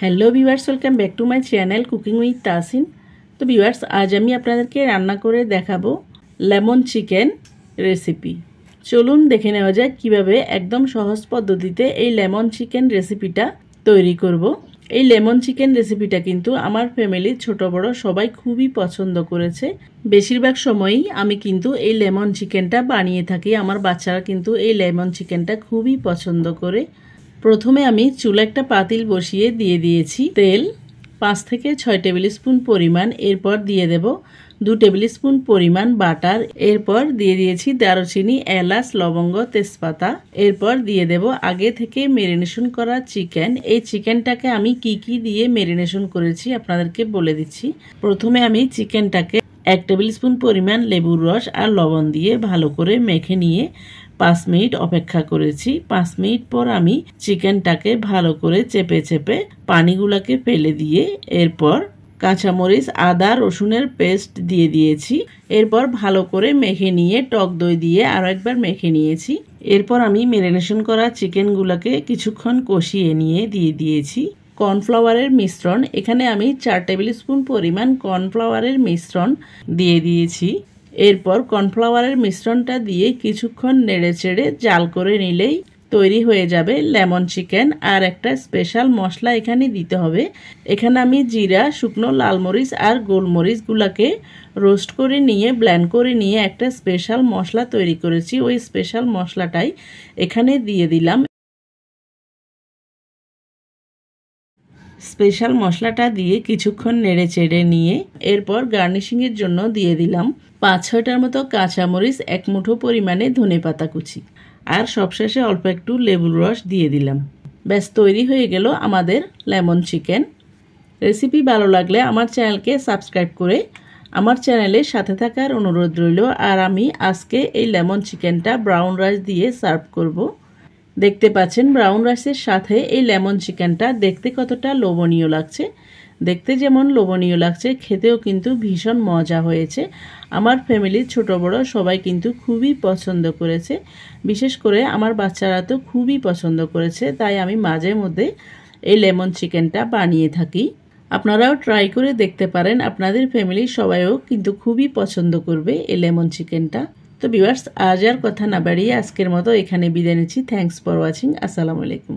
Hello viewers, welcome back to my channel cooking with Tasin. তো viewers, আজ আমি আপনাদেরকে রান্না করে দেখাবো লেমন চিকেন রেসিপি। চলুন দেখে নেওয়া যাক কিভাবে একদম সহজ পদ্ধতিতে এই লেমন চিকেন রেসিপিটা তৈরি করব। এই লেমন চিকেন রেসিপিটা কিন্তু আমার ফ্যামিলির ছোট বড় সবাই খুবই পছন্দ করেছে। বেশিরভাগ সময়ই আমি কিন্তু এই লেমন চিকেনটা বানিয়ে থাকি। আমার বাচ্চারা কিন্তু এই লেমন চিকেনটা খুবই পছন্দ করে। প্রথমে আমি চুলা একটা পাতিল বসিয়ে দিয়ে দিয়েছি তেল 5 থেকে 6 টেবিল স্পুন পরিমাণ। এরপর দিয়ে দেব 2 টেবিল স্পুন পরিমাণ বাটার। এরপর দিয়ে দিয়েছি দারুচিনি, এলাচ, লবঙ্গ, তেজপাতা। এরপর দিয়ে দেব আগে থেকে ম্যারিনেশন করা চিকেন। এই চিকেনটাকে আমি কি দিয়ে ম্যারিনেশন করেছি আপনাদেরকে বলে দিচ্ছি। প্রথমে আমি চিকেনটাকে 1 টেবিল স্পুন পরিমাণ লেবুর রস আর লবণ দিয়ে ভালো করে মেখে নিয়ে 5 মিনিট অপেক্ষা করেছি। 5 মিনিট পর আমি চিকেনটাকে ভালো করে চেপে চেপে পানিগুলোকে ফেলে দিয়ে এরপর কাঁচামরিচ, আদা, রসুনের পেস্ট দিয়ে দিয়েছি। এরপর ভালো করে মেখে নিয়ে টক দই দিয়ে আরও একবার মেখে নিয়েছি। এরপর আমি ম্যারিনেশন করা চিকেনগুলোকে কিছুক্ষণ কষিয়ে নিয়ে দিয়ে দিয়েছি কর্নফ্লাওয়ারের মিশ্রণ। এখানে আমি 4 টেবিল স্পুন পরিমাণ কর্নফ্লাওয়ারের মিশ্রণ দিয়ে দিয়েছি। এরপর কর্নফ্লাওয়ারের মিশ্রণটা দিয়ে কিছুক্ষণ নেড়েচেড়ে জাল করে নিলেই তৈরি হয়ে যাবে লেমন চিকেন। আর একটা স্পেশাল মশলা এখানে দিতে হবে। এখানে আমি জিরা, শুকনো লাল মরিচ আর গোলমরিচগুলোকে রোস্ট করে নিয়ে ব্লেন্ড করে নিয়ে একটা স্পেশাল মশলা তৈরি করেছি। ওই স্পেশাল মশলাটাই এখানে দিয়ে দিলাম। স্পেশাল মশলাটা দিয়ে কিছুক্ষণ নেড়ে চেড়ে নিয়ে এরপর গার্নিশিংয়ের জন্য দিয়ে দিলাম 5-6টার মতো কাঁচামরিচ, 1 মুঠো পরিমাণে ধনেপাতা কুচি আর সবশেষে অল্প একটু লেবুর রস দিয়ে দিলাম। ব্যাস তৈরি হয়ে গেল আমাদের লেমন চিকেন রেসিপি। ভালো লাগলে আমার চ্যানেলকে সাবস্ক্রাইব করে আমার চ্যানেলের সাথে থাকার অনুরোধ রইল। আর আমি আজকে এই লেমন চিকেনটা ব্রাউন রাইস দিয়ে সার্ভ করব। দেখতে পাচ্ছেন ব্রাউন রাইসের সাথে এই লেমন চিকেনটা দেখতে কতটা লোভনীয় লাগছে। দেখতে যেমন লোভনীয় লাগছে, খেতেও কিন্তু ভীষণ মজা হয়েছে। আমার ফ্যামিলির ছোট বড় সবাই কিন্তু খুবই পছন্দ করেছে। বিশেষ করে আমার বাচ্চারা তো খুবই পছন্দ করেছে। তাই আমি মাঝে মধ্যে এই লেমন চিকেনটা বানিয়ে থাকি। আপনারাও ট্রাই করে দেখতে পারেন। আপনাদের ফ্যামিলির সবাইও কিন্তু খুবই পছন্দ করবে এই লেমন চিকেনটা। তো ভিউয়ার্স, আজ আর কথা না বাড়িয়ে আজকের মতো এখানে বিদায় নিচ্ছি। Thanks for watching. আসসালামু আলাইকুম।